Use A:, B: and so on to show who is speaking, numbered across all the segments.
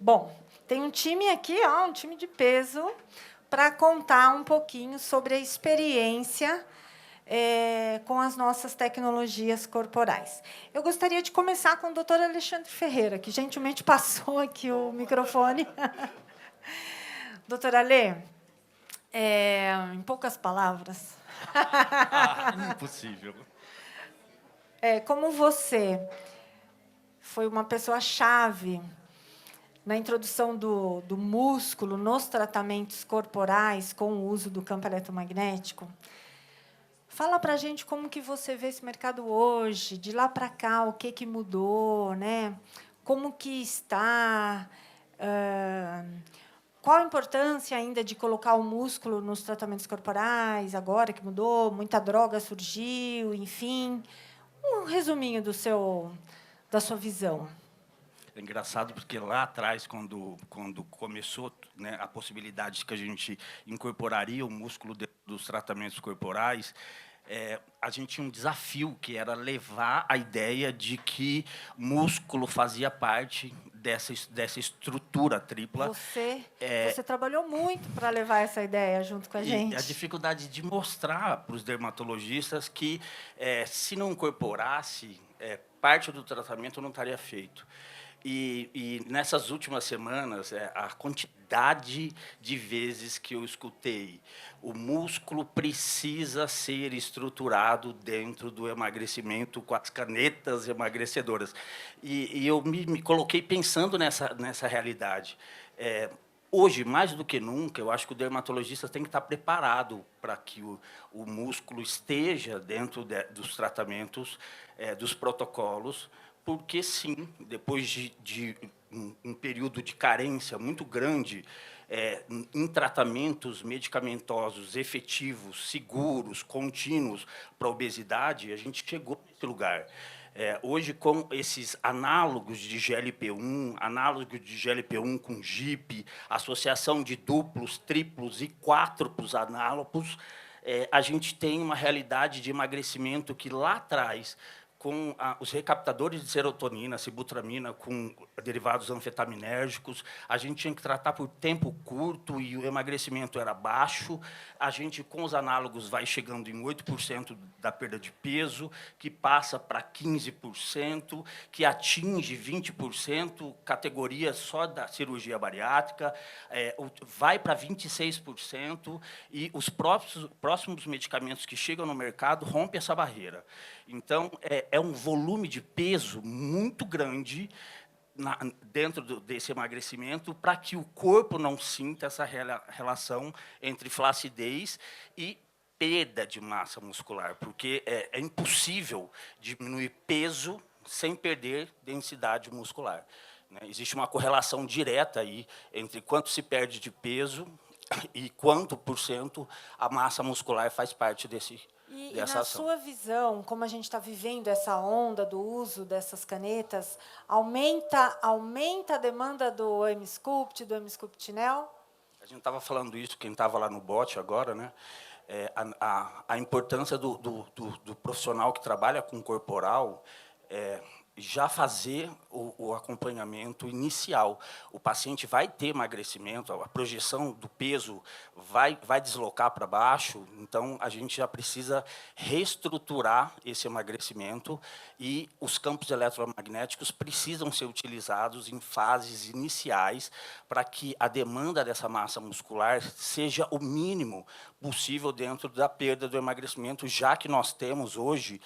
A: Bom, tem um time aqui, ó, um time de peso, para contar um pouquinho sobre a experiência com as nossas tecnologias corporais. Eu gostaria de começar com o doutor Alexandre Ferreira, que gentilmente passou aqui o microfone. Doutor Alê, em poucas palavras,
B: Impossível.
A: como você foi uma pessoa-chave na introdução do músculo nos tratamentos corporais com o uso do campo eletromagnético, fala para a gente como que você vê esse mercado hoje, de lá para cá, o que mudou, né? Como que está, qual a importância ainda de colocar o músculo nos tratamentos corporais, agora que mudou, muita droga surgiu, enfim. Um resuminho da sua visão.
B: É engraçado porque lá atrás, quando começou, né, a possibilidade de que a gente incorporaria o músculo dos tratamentos corporais, a gente tinha um desafio, que era levar a ideia de que músculo fazia parte dessa estrutura tripla.
A: Você trabalhou muito para levar essa ideia junto com a
B: E a
A: gente.
B: dificuldade de mostrar para os dermatologistas que, se não incorporasse, parte do tratamento não estaria feito. E nessas últimas semanas, a quantidade de vezes que eu escutei: o músculo precisa ser estruturado dentro do emagrecimento com as canetas emagrecedoras. E eu me coloquei pensando nessa realidade. Hoje, mais do que nunca, eu acho que o dermatologista tem que estar preparado para que o músculo esteja dentro dos tratamentos, dos protocolos, porque, sim, depois de um período de carência muito grande em tratamentos medicamentosos efetivos, seguros, contínuos para a obesidade, a gente chegou nesse lugar. Hoje, com esses análogos de GLP-1, análogos de GLP-1 com GIP, associação de duplos, triplos e quádruplos análogos, a gente tem uma realidade de emagrecimento que, lá atrás, com os recaptadores de serotonina, sibutramina, com derivados anfetaminérgicos, a gente tinha que tratar por tempo curto e o emagrecimento era baixo. A gente, com os análogos, vai chegando em 8% da perda de peso, que passa para 15%, que atinge 20%, categoria só da cirurgia bariátrica, vai para 26%, e os próximos medicamentos que chegam no mercado rompem essa barreira. Então, é um volume de peso muito grande dentro desse emagrecimento, para que o corpo não sinta essa relação entre flacidez e perda de massa muscular, porque é impossível diminuir peso sem perder densidade muscular, né? Existe uma correlação direta aí entre quanto se perde de peso e quanto por cento a massa muscular faz parte
A: E
B: dessa
A: na
B: ação.
A: sua visão, como a gente está vivendo essa onda do uso dessas canetas, aumenta a demanda do M-Sculpt, do M-Sculpt Neo?
B: A gente estava falando isso, quem estava lá no bote agora, né? A importância do profissional que trabalha com corporal, já fazer o acompanhamento inicial. O paciente vai ter emagrecimento, a projeção do peso vai deslocar para baixo, então a gente já precisa reestruturar esse emagrecimento, e os campos eletromagnéticos precisam ser utilizados em fases iniciais para que a demanda dessa massa muscular seja o mínimo possível dentro da perda do emagrecimento, já que nós temos hoje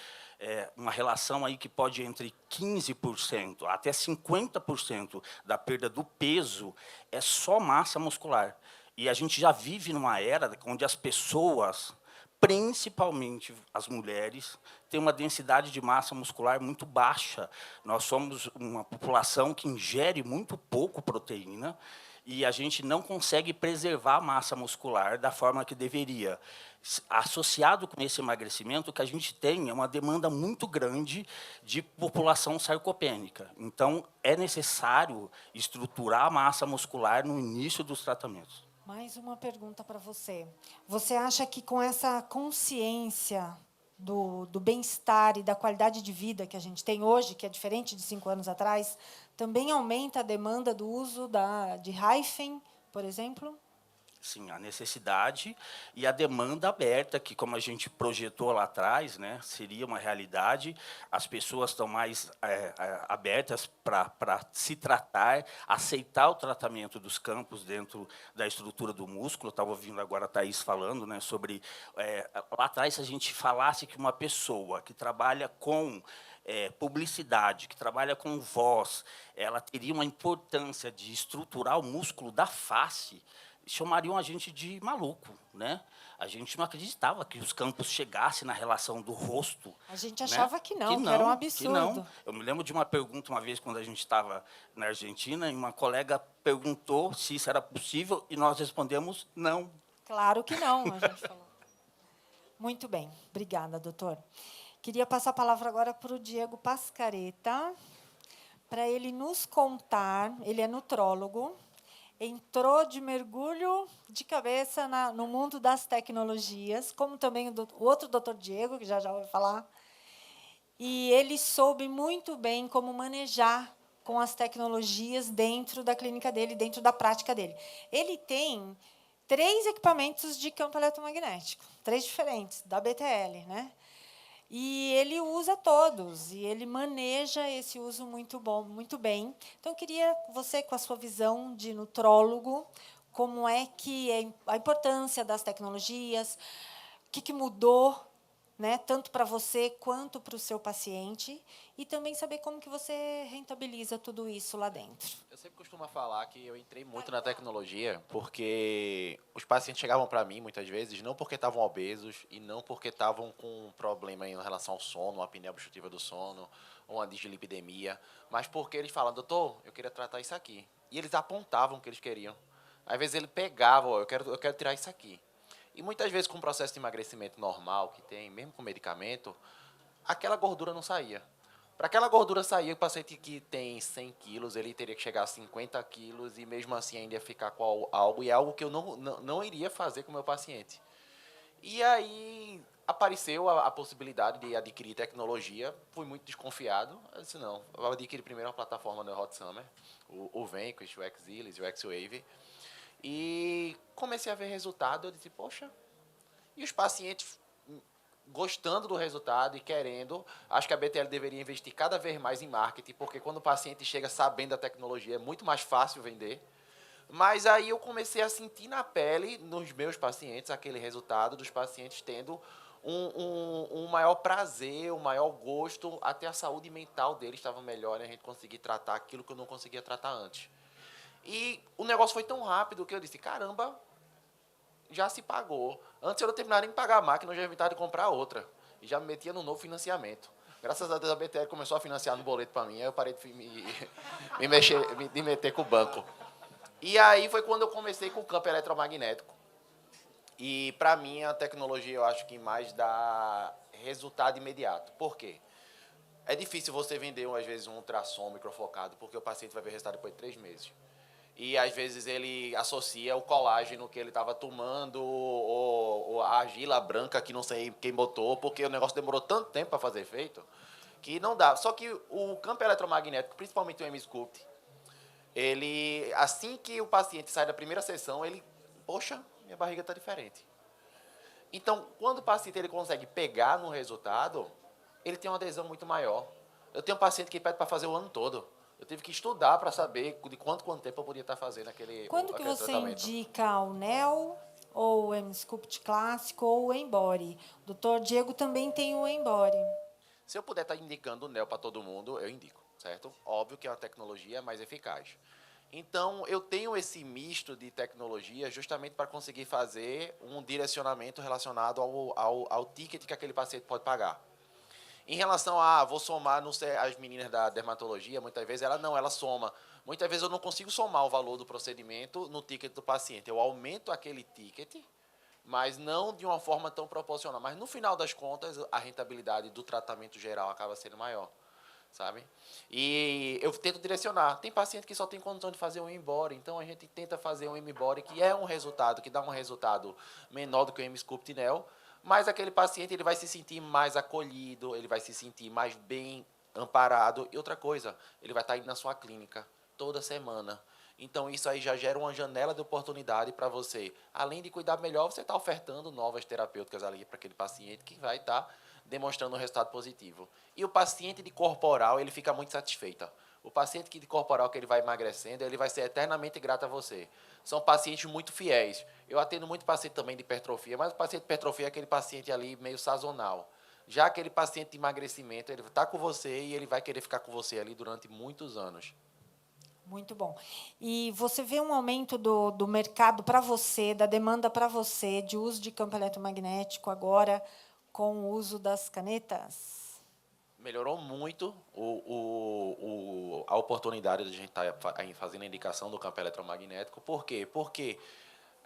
B: uma relação aí que pode ir entre 15% até 50% da perda do peso é só massa muscular. E a gente já vive numa era onde as pessoas, principalmente as mulheres, têm uma densidade de massa muscular muito baixa. Nós somos uma população que ingere muito pouco proteína, e a gente não consegue preservar a massa muscular da forma que deveria. Associado com esse emagrecimento, o que a gente tem é uma demanda muito grande de população sarcopênica. Então, é necessário estruturar a massa muscular no início dos tratamentos.
A: Mais uma pergunta para você. Você acha que com essa consciência do bem-estar e da qualidade de vida que a gente tem hoje, que é diferente de 5 anos atrás, também aumenta a demanda do uso de Hyphen, por exemplo?
B: Sim, a necessidade e a demanda aberta, que, como a gente projetou lá atrás, né, seria uma realidade. As pessoas estão mais abertas para se tratar, aceitar o tratamento dos campos dentro da estrutura do músculo. Estava ouvindo agora a Thaís falando, né, sobre... lá atrás, se a gente falasse que uma pessoa que trabalha com publicidade, que trabalha com voz, ela teria uma importância de estruturar o músculo da face, chamariam a gente de maluco, né? A gente não acreditava que os campos chegassem na relação do rosto.
A: A gente
B: Né?
A: achava que era um
B: Que não.
A: absurdo.
B: Eu me lembro de uma pergunta uma vez, quando a gente estava na Argentina, e uma colega perguntou se isso era possível, e nós respondemos não.
A: Claro que não, a gente falou. Muito bem, obrigada, doutor. Queria passar a palavra agora para o Diego Pascaretta, para ele nos contar, ele é nutrólogo, entrou de mergulho de cabeça no mundo das tecnologias, como também o outro doutor Diego, que já vai falar, e ele soube muito bem como manejar com as tecnologias dentro da clínica dele, dentro da prática dele. Ele tem 3 equipamentos de campo eletromagnético, 3 diferentes, da BTL, né? E ele usa todos, e ele maneja esse uso muito bem. Então, eu queria você, com a sua visão de nutrólogo, como é que é a importância das tecnologias, o que mudou, né, tanto para você quanto para o seu paciente, e também saber como que você rentabiliza tudo isso lá dentro.
C: Eu sempre costumo falar que eu entrei muito na tecnologia porque os pacientes chegavam para mim, muitas vezes, não porque estavam obesos e não porque estavam com um problema em relação ao sono, uma apneia obstrutiva do sono, ou uma dislipidemia, mas porque eles falam, doutor, eu queria tratar isso aqui. E eles apontavam o que eles queriam. Às vezes ele pegava, eu quero tirar isso aqui. E muitas vezes com o processo de emagrecimento normal que tem, mesmo com medicamento, aquela gordura não saía. Para aquela gordura sair, o paciente que tem 100 quilos, ele teria que chegar a 50 quilos e mesmo assim ainda ia ficar com algo, e é algo que eu não iria fazer com o meu paciente. E aí apareceu a possibilidade de adquirir tecnologia, fui muito desconfiado, eu disse não, eu vou adquirir primeiro uma plataforma no Hot Summer, o Vanquish, o X-Ilis, o X-Wave, e comecei a ver resultado, eu disse, poxa, e os pacientes gostando do resultado e querendo, acho que a BTL deveria investir cada vez mais em marketing, porque quando o paciente chega sabendo da tecnologia, é muito mais fácil vender. Mas aí eu comecei a sentir na pele, nos meus pacientes, aquele resultado dos pacientes tendo um maior prazer, um maior gosto, até a saúde mental deles estava melhor, e a gente conseguir tratar aquilo que eu não conseguia tratar antes. E o negócio foi tão rápido que eu disse, caramba, já se pagou. Antes eu não terminava nem de pagar a máquina, eu já evitava de comprar outra. E já me metia no novo financiamento. Graças a Deus a BTL começou a financiar no boleto para mim, aí eu parei de me meter com o banco. E aí foi quando eu comecei com o campo eletromagnético. E para mim a tecnologia eu acho que mais dá resultado imediato. Por quê? É difícil você vender, às vezes, um ultrassom microfocado, porque o paciente vai ver resultado depois de 3 meses. E, às vezes, ele associa o colágeno que ele estava tomando ou a argila branca que não sei quem botou, porque o negócio demorou tanto tempo para fazer efeito que não dá. Só que o campo eletromagnético, principalmente o M-Sculpt, ele, assim que o paciente sai da primeira sessão, ele, poxa, minha barriga está diferente. Então, quando o paciente ele consegue pegar no resultado, ele tem uma adesão muito maior. Eu tenho um paciente que pede para fazer o ano todo. Eu tive que estudar para saber de quanto tempo eu podia estar fazendo aquele
A: Quando que você
C: tratamento.
A: indica o NEL, ou o M-Sculpt clássico, ou o Embody? O doutor Diego também tem o Embody.
C: Se eu puder estar indicando o NEL para todo mundo, eu indico, certo? Óbvio que é uma tecnologia mais eficaz. Então, eu tenho esse misto de tecnologia justamente para conseguir fazer um direcionamento relacionado ao ticket que aquele paciente pode pagar. Em relação a, vou somar, não sei, as meninas da dermatologia, muitas vezes ela soma. Muitas vezes eu não consigo somar o valor do procedimento no ticket do paciente. Eu aumento aquele ticket, mas não de uma forma tão proporcional. Mas no final das contas, a rentabilidade do tratamento geral acaba sendo maior, sabe? E eu tento direcionar. Tem paciente que só tem condição de fazer um embora, então a gente tenta fazer um M-Body que é um resultado, que dá um resultado menor do que o M-Sculpt Neo, mas aquele paciente ele vai se sentir mais acolhido, ele vai se sentir mais bem amparado. E outra coisa, ele vai estar indo na sua clínica toda semana. Então, isso aí já gera uma janela de oportunidade para você. Além de cuidar melhor, você está ofertando novas terapêuticas ali para aquele paciente que vai estar demonstrando um resultado positivo. E o paciente de corporal, ele fica muito satisfeito. O paciente de corporal que ele vai emagrecendo, ele vai ser eternamente grato a você. São pacientes muito fiéis. Eu atendo muito paciente também de hipertrofia, mas o paciente de hipertrofia é aquele paciente ali meio sazonal. Já aquele paciente de emagrecimento, ele está com você e ele vai querer ficar com você ali durante muitos anos.
A: Muito bom. E você vê um aumento do mercado para você, da demanda para você, de uso de campo eletromagnético agora, com o uso das canetas?
C: Melhorou muito a oportunidade de a gente estar fazendo a indicação do campo eletromagnético. Por quê? Porque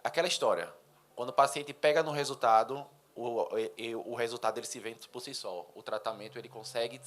C: aquela história, quando o paciente pega no resultado, o resultado ele se vende por si só. O tratamento ele consegue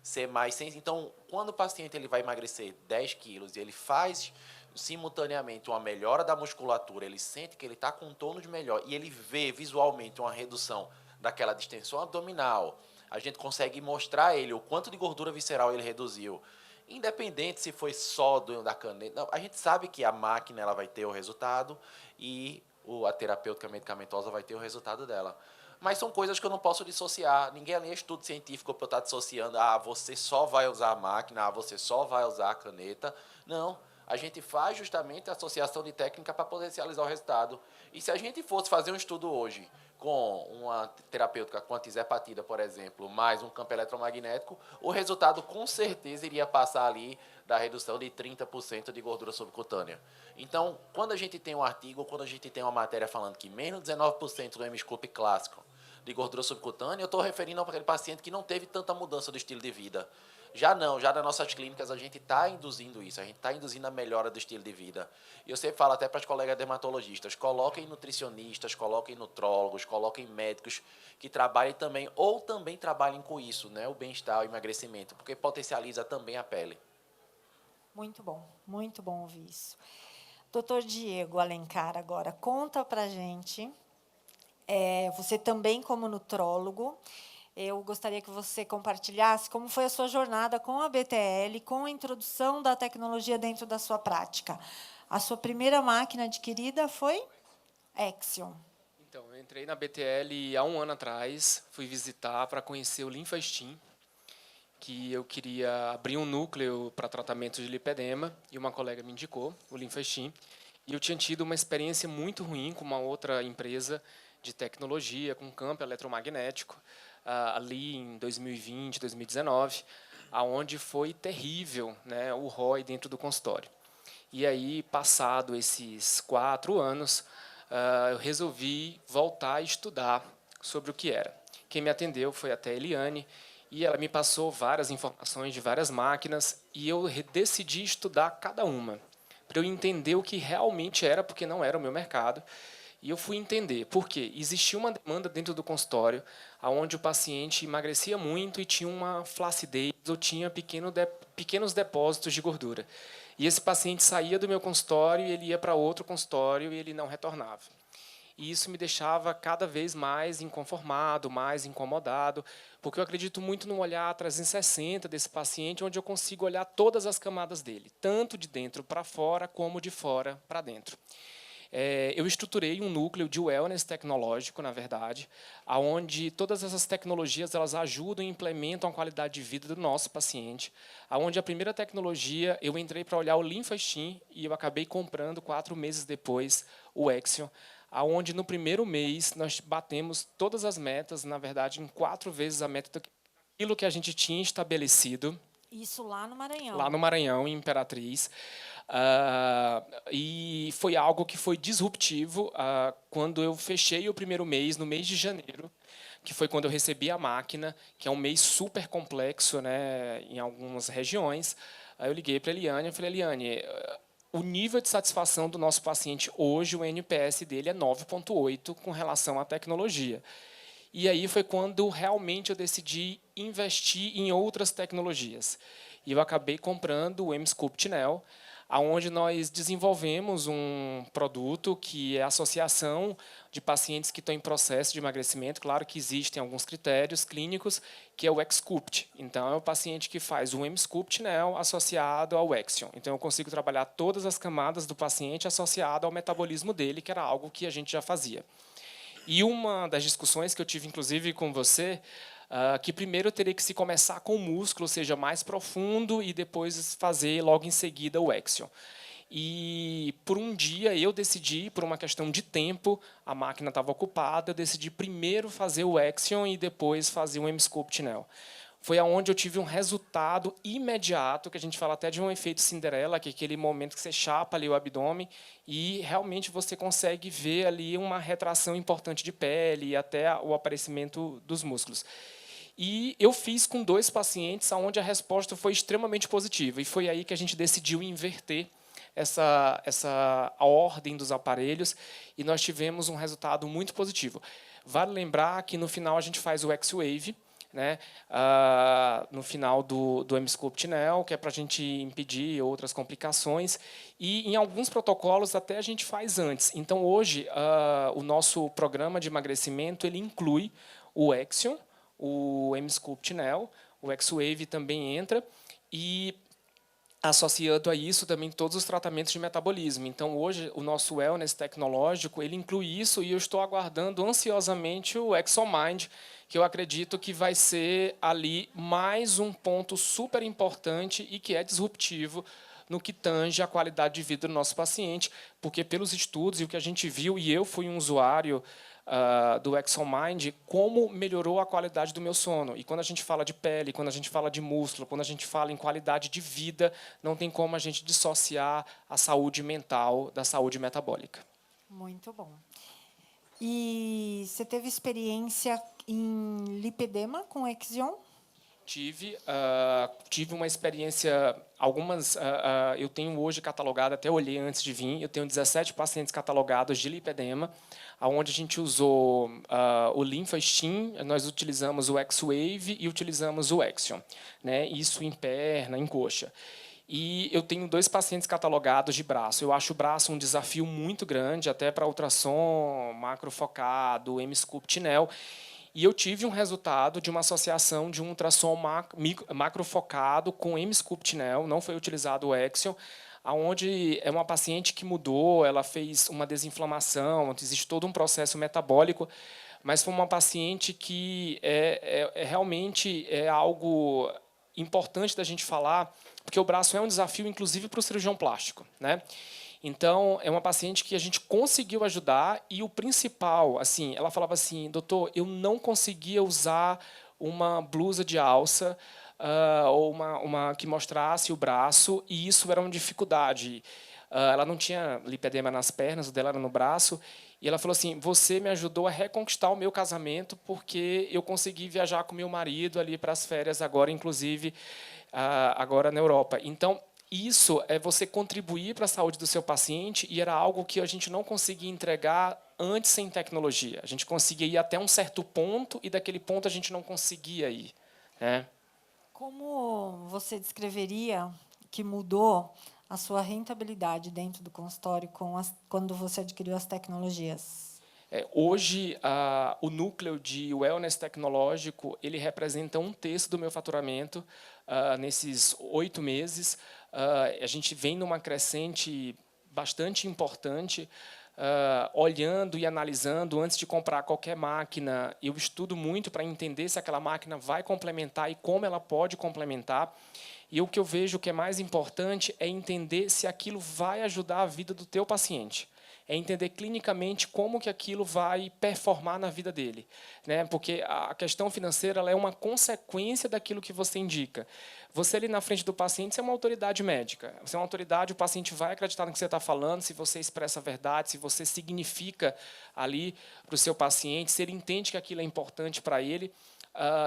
C: ser mais... Então, quando o paciente ele vai emagrecer 10 quilos e ele faz simultaneamente uma melhora da musculatura, ele sente que ele está com um tônus melhor e ele vê visualmente uma redução daquela distensão abdominal, a gente consegue mostrar a ele o quanto de gordura visceral ele reduziu. Independente se foi só da caneta, não, a gente sabe que a máquina ela vai ter o resultado e a terapêutica medicamentosa vai ter o resultado dela. Mas são coisas que eu não posso dissociar. Ninguém ali é estudo científico para eu estar dissociando. Você só vai usar a máquina, você só vai usar a caneta. Não. A gente faz justamente a associação de técnica para potencializar o resultado. E se a gente fosse fazer um estudo hoje com uma terapêutica com antizepatida, por exemplo, mais um campo eletromagnético, o resultado com certeza iria passar ali da redução de 30% de gordura subcutânea. Então, quando a gente tem um artigo, quando a gente tem uma matéria falando que menos 19% do M-Scope clássico de gordura subcutânea, eu estou referindo para aquele paciente que não teve tanta mudança do estilo de vida. Já não, já nas nossas clínicas a gente está induzindo isso, a gente está induzindo a melhora do estilo de vida. E eu sempre falo até para os colegas dermatologistas, coloquem nutricionistas, coloquem nutrólogos, coloquem médicos que trabalhem também, ou também trabalhem com isso, né, o bem-estar, o emagrecimento, porque potencializa também a pele.
A: Muito bom ouvir isso. Doutor Diego Alencar, agora, conta para a gente, você também como nutrólogo, eu gostaria que você compartilhasse como foi a sua jornada com a BTL, com a introdução da tecnologia dentro da sua prática. A sua primeira máquina adquirida foi Axion.
D: Então, eu entrei na BTL há um ano atrás, fui visitar para conhecer o Linfastim, que eu queria abrir um núcleo para tratamento de lipedema, e uma colega me indicou o Linfastim. E eu tinha tido uma experiência muito ruim com uma outra empresa de tecnologia, com campo eletromagnético, ali em 2020, 2019, aonde foi terrível, né, o ROI dentro do consultório. E aí, passado esses 4 anos, eu resolvi voltar a estudar sobre o que era. Quem me atendeu foi até a Eliane, e ela me passou várias informações de várias máquinas, e eu decidi estudar cada uma, para eu entender o que realmente era, porque não era o meu mercado. E eu fui entender por quê. Existia uma demanda dentro do consultório, onde o paciente emagrecia muito e tinha uma flacidez ou tinha pequenos depósitos de gordura. E esse paciente saía do meu consultório e ele ia para outro consultório e ele não retornava. E isso me deixava cada vez mais inconformado, mais incomodado, porque eu acredito muito no olhar 360 desse paciente, onde eu consigo olhar todas as camadas dele, tanto de dentro para fora, como de fora para dentro. Eu estruturei um núcleo de wellness tecnológico, na verdade, onde todas essas tecnologias elas ajudam e implementam a qualidade de vida do nosso paciente, onde a primeira tecnologia, eu entrei para olhar o Linfastim e eu acabei comprando 4 meses depois o Axion, onde no primeiro mês nós batemos todas as metas, na verdade, em 4 vezes a meta daquilo que a gente tinha estabelecido.
A: Isso lá no Maranhão.
D: Lá no Maranhão, em Imperatriz. E foi algo que foi disruptivo quando eu fechei o primeiro mês, no mês de janeiro, que foi quando eu recebi a máquina, que é um mês super complexo, né, em algumas regiões. Aí eu liguei para a Eliane e falei, Eliane, o nível de satisfação do nosso paciente hoje, o NPS dele é 9,8 com relação à tecnologia. E aí foi quando realmente eu decidi investir em outras tecnologias. E eu acabei comprando o Emsculpt Neo, onde nós desenvolvemos um produto que é a associação de pacientes que estão em processo de emagrecimento. Claro que existem alguns critérios clínicos, que é o Xsculpt. Então, é o paciente que faz o Emsculpt Neo associado ao Exion. Então, eu consigo trabalhar todas as camadas do paciente associado ao metabolismo dele, que era algo que a gente já fazia. E uma das discussões que eu tive, inclusive, com você, que primeiro eu teria que se começar com o músculo, ou seja, mais profundo, e depois fazer logo em seguida o Exion. E por um dia eu decidi, por uma questão de tempo, a máquina estava ocupada, eu decidi primeiro fazer o Exion e depois fazer o Emsculpt Neo. Foi aonde eu tive um resultado imediato, que a gente fala até de um efeito Cinderela, que é aquele momento que você chapa ali o abdômen e realmente você consegue ver ali uma retração importante de pele e até o aparecimento dos músculos. E eu fiz com 2 pacientes, onde a resposta foi extremamente positiva. E foi aí que a gente decidiu inverter essa ordem dos aparelhos e nós tivemos um resultado muito positivo. Vale lembrar que no final a gente faz o X-Wave, né, no final do Emsculpt Neo, que é para a gente impedir outras complicações. E, em alguns protocolos, até a gente faz antes. Então, hoje, o nosso programa de emagrecimento ele inclui o Exion, o Emsculpt Neo, o X-Wave também entra, e associando a isso também todos os tratamentos de metabolismo. Então, hoje, o nosso wellness tecnológico ele inclui isso e eu estou aguardando ansiosamente o ExoMind, que eu acredito que vai ser ali mais um ponto super importante e que é disruptivo no que tange a qualidade de vida do nosso paciente, porque pelos estudos e o que a gente viu, e eu fui um usuário do ExoMind, como melhorou a qualidade do meu sono. E quando a gente fala de pele, quando a gente fala de músculo, quando a gente fala em qualidade de vida, não tem como a gente dissociar a saúde mental da saúde metabólica.
A: Muito bom. E você teve experiência em lipedema com Exion?
D: Tive uma experiência, eu tenho hoje catalogado, até olhei antes de vir, eu tenho 17 pacientes catalogados de lipedema, onde a gente usou o LinfaStim, nós utilizamos o X-Wave e utilizamos o Exion, né, isso em perna, em coxa. E eu tenho 2 pacientes catalogados de braço. Eu acho o braço um desafio muito grande, até para ultrassom macrofocado, Emsculpt Neo. E eu tive um resultado de uma associação de um ultrassom macrofocado com Emsculpt Neo, não foi utilizado o Exion, onde é uma paciente que mudou, ela fez uma desinflamação, existe todo um processo metabólico, mas foi uma paciente que realmente é algo importante da gente falar, porque o braço é um desafio, inclusive, para o cirurgião plástico, né? Então, é uma paciente que a gente conseguiu ajudar e o principal, assim, ela falava assim, doutor, eu não conseguia usar uma blusa de alça ou uma que mostrasse o braço e isso era uma dificuldade. Ela não tinha lipedema nas pernas, o dela era no braço. E ela falou assim, você me ajudou a reconquistar o meu casamento porque eu consegui viajar com meu marido ali para as férias agora, inclusive, agora na Europa. Então, isso é você contribuir para a saúde do seu paciente e era algo que a gente não conseguia entregar antes sem tecnologia. A gente conseguia ir até um certo ponto e daquele ponto a gente não conseguia ir, né?
A: Como você descreveria que mudou a sua rentabilidade dentro do consultório quando você adquiriu as tecnologias?
D: Hoje, o núcleo de wellness tecnológico ele representa 1/3 do meu faturamento nesses 8 meses. A gente vem numa crescente bastante importante, olhando e analisando antes de comprar qualquer máquina. Eu estudo muito para entender se aquela máquina vai complementar e como ela pode complementar. E o que eu vejo que é mais importante é entender se aquilo vai ajudar a vida do teu paciente. É entender clinicamente como que aquilo vai performar na vida dele, né? Porque a questão financeira ela é uma consequência daquilo que você indica. Você ali na frente do paciente você é uma autoridade médica. Você é uma autoridade, o paciente vai acreditar no que você está falando, se você expressa a verdade, se você significa ali para o seu paciente, se ele entende que aquilo é importante para ele.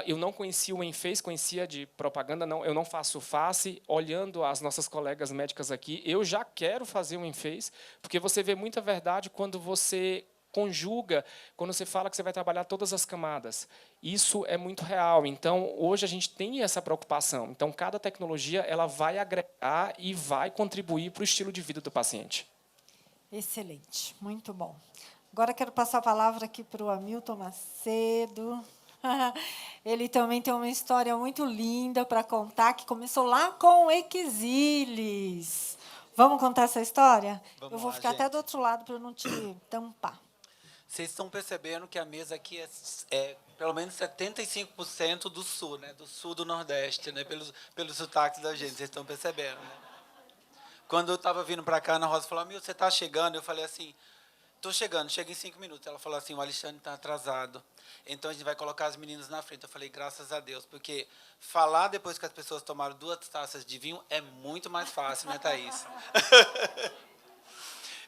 D: Eu não conhecia o Enphase, conhecia de propaganda, não, eu não faço face. Olhando as nossas colegas médicas aqui, eu já quero fazer o Enphase, porque você vê muita verdade quando você conjuga quando você fala que você vai trabalhar todas as camadas. Isso é muito real. Então, hoje a gente tem essa preocupação. Então, cada tecnologia ela vai agregar e vai contribuir para o estilo de vida do paciente.
A: Excelente, muito bom. Agora quero passar a palavra aqui para o Hamilton Macedo. Ele também tem uma história muito linda para contar, que começou lá com o Exilis. Vamos contar essa história?
E: Vamos
A: Eu vou
E: lá,
A: ficar até
E: gente.
A: do outro lado para não te tampar.
E: Vocês estão percebendo que a mesa aqui é pelo menos 75% do sul, né? Do sul do Nordeste, né? Pelos sotaques da gente, vocês estão percebendo, né? Quando eu estava vindo para cá, a Ana Rosa falou, Amigo, você está chegando? Eu falei assim, estou chegando, chega em 5 minutos. Ela falou assim, o Alexandre está atrasado, então a gente vai colocar as meninas na frente. Eu falei, graças a Deus, porque falar depois que as pessoas tomaram 2 taças de vinho é muito mais fácil, né, Thaís?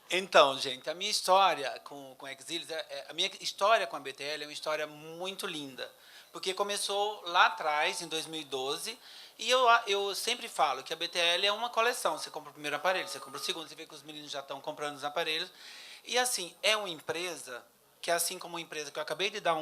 E: Então, gente, a minha história com Exilis, a minha história com a BTL é uma história muito linda, porque começou lá atrás, em 2012, e eu sempre falo que a BTL é uma coleção. Você compra o primeiro aparelho, você compra o segundo, você vê que os meninos já estão comprando os aparelhos. E, assim, é uma empresa que, assim como uma empresa que eu acabei de dar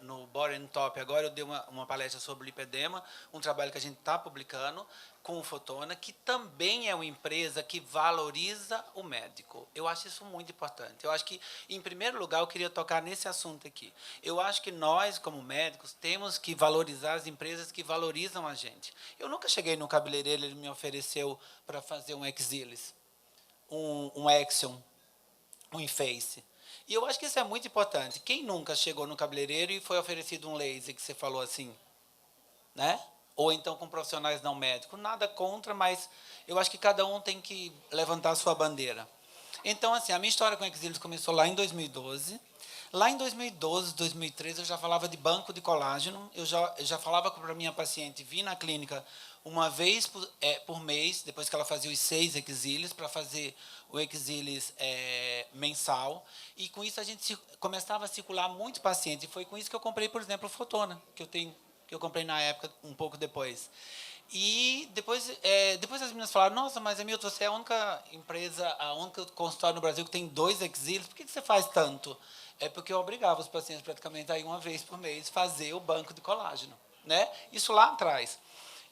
E: no Body Top, agora eu dei uma palestra sobre lipedema, um trabalho que a gente está publicando com o Fotona, que também é uma empresa que valoriza o médico. Eu acho isso muito importante. Eu acho que, em primeiro lugar, eu queria tocar nesse assunto aqui. Eu acho que nós, como médicos, temos que valorizar as empresas que valorizam a gente. Eu nunca cheguei no cabeleireiro, ele me ofereceu para fazer um Exilis, um Axion, um Inface. E eu acho que isso é muito importante. Quem nunca chegou no cabeleireiro e foi oferecido um laser, que você falou assim, né? Ou então com profissionais não médicos? Nada contra, mas eu acho que cada um tem que levantar a sua bandeira. Então, assim, a minha história com o Exilis começou lá em 2012. Lá em 2012, 2013, eu já falava de banco de colágeno. Eu já falava para a minha paciente vir na clínica uma vez por mês, depois que ela fazia os 6 Exilis, para fazer o Exilis mensal. E com isso a gente começava a circular muito paciente. E foi com isso que eu comprei, por exemplo, o Fotona, que eu comprei na época, um pouco depois. E depois as meninas falaram, nossa, mas, Hamilton, você é a única empresa, a única consultório no Brasil que tem 2 Exilis, por que você faz tanto? É porque eu obrigava os pacientes praticamente a ir uma vez por mês fazer o banco de colágeno, né? Isso lá atrás.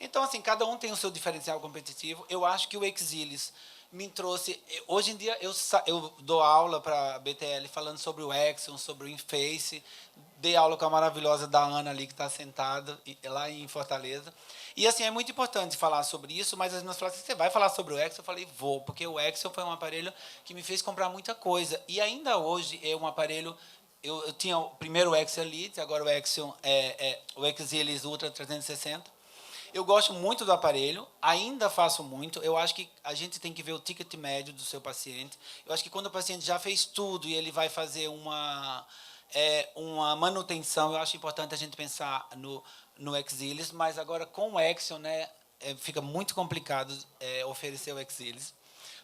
E: Então, assim, cada um tem o seu diferencial competitivo. Eu acho que o Exilis me trouxe... Hoje em dia, eu dou aula para a BTL falando sobre o Axion, sobre o Inface. Dei aula com a maravilhosa da Ana ali, que está sentada lá em Fortaleza. E, assim, é muito importante falar sobre isso, mas as meninas falaram assim, você vai falar sobre o Axion? Eu falei, vou, porque o Axion foi um aparelho que me fez comprar muita coisa. E ainda hoje é um aparelho... Eu tinha o primeiro Axion Elite, agora o Axion, o Exilis Ultra 360. Eu gosto muito do aparelho, ainda faço muito. Eu acho que a gente tem que ver o ticket médio do seu paciente. Eu acho que quando o paciente já fez tudo e ele vai fazer uma manutenção, eu acho importante a gente pensar no Exilis, mas agora com o Axion, né, fica muito complicado oferecer o Exilis.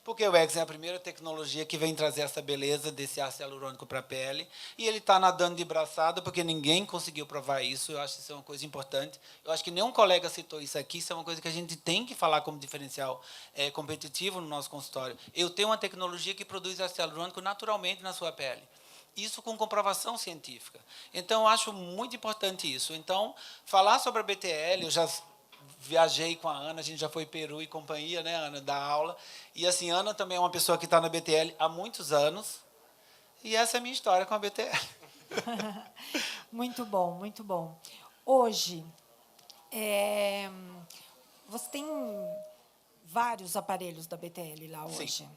E: Porque o Axion é a primeira tecnologia que vem trazer essa beleza desse ácido hialurônico para a pele, e ele está nadando de braçada, porque ninguém conseguiu provar isso. Eu acho que isso é uma coisa importante. Eu acho que nenhum colega citou isso aqui, isso é uma coisa que a gente tem que falar como diferencial competitivo no nosso consultório. Eu tenho uma tecnologia que produz ácido hialurônico naturalmente na sua pele. Isso com comprovação científica. Então, eu acho muito importante isso. Então, falar sobre a BTL, eu já viajei com a Ana, a gente já foi Peru e companhia, né, Ana, da aula. E, assim, Ana também é uma pessoa que está na BTL há muitos anos. E essa é a minha história com a BTL.
A: Muito bom, muito bom. Hoje, você tem vários aparelhos da BTL lá hoje.
E: Sim.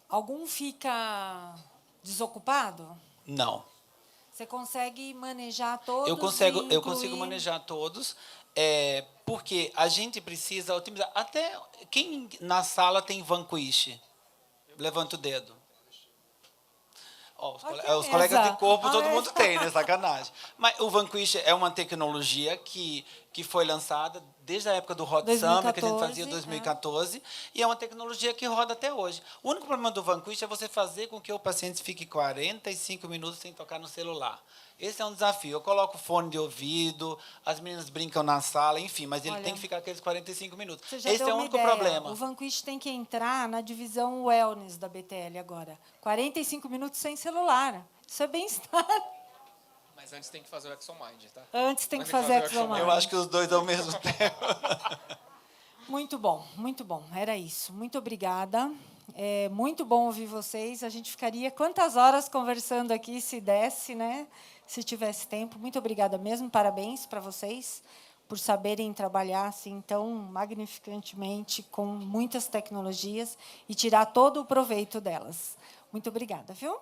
A: Algum fica desocupado?
E: Não.
A: Você consegue manejar todos?
E: Eu consigo manejar todos, porque a gente precisa otimizar. Até quem na sala tem Vanquish? Levanta o dedo. Ó, os colegas de corpo todo mundo tem, né? Sacanagem. Mas o Vanquish é uma tecnologia que que foi lançada desde a época do Hot Summer, que a gente fazia em 2014, e é uma tecnologia que roda até hoje. O único problema do Vanquish é você fazer com que o paciente fique 45 minutos sem tocar no celular. Esse é um desafio. Eu coloco fone de ouvido, as meninas brincam na sala, enfim, mas ele tem que ficar aqueles 45 minutos. Esse é o único problema.
A: O Vanquish tem que entrar na divisão wellness da BTL agora. 45 minutos sem celular. Isso é bem-estar.
D: Mas antes tem que fazer o ExoMind, tá?
A: Antes tem que fazer ExoMind.
E: Eu acho que os dois ao mesmo tempo.
A: Muito bom, muito bom. Era isso. Muito obrigada. É muito bom ouvir vocês. A gente ficaria quantas horas conversando aqui, se desse, né? Se tivesse tempo. Muito obrigada mesmo. Parabéns para vocês por saberem trabalhar assim tão magnificantemente com muitas tecnologias e tirar todo o proveito delas. Muito obrigada, viu?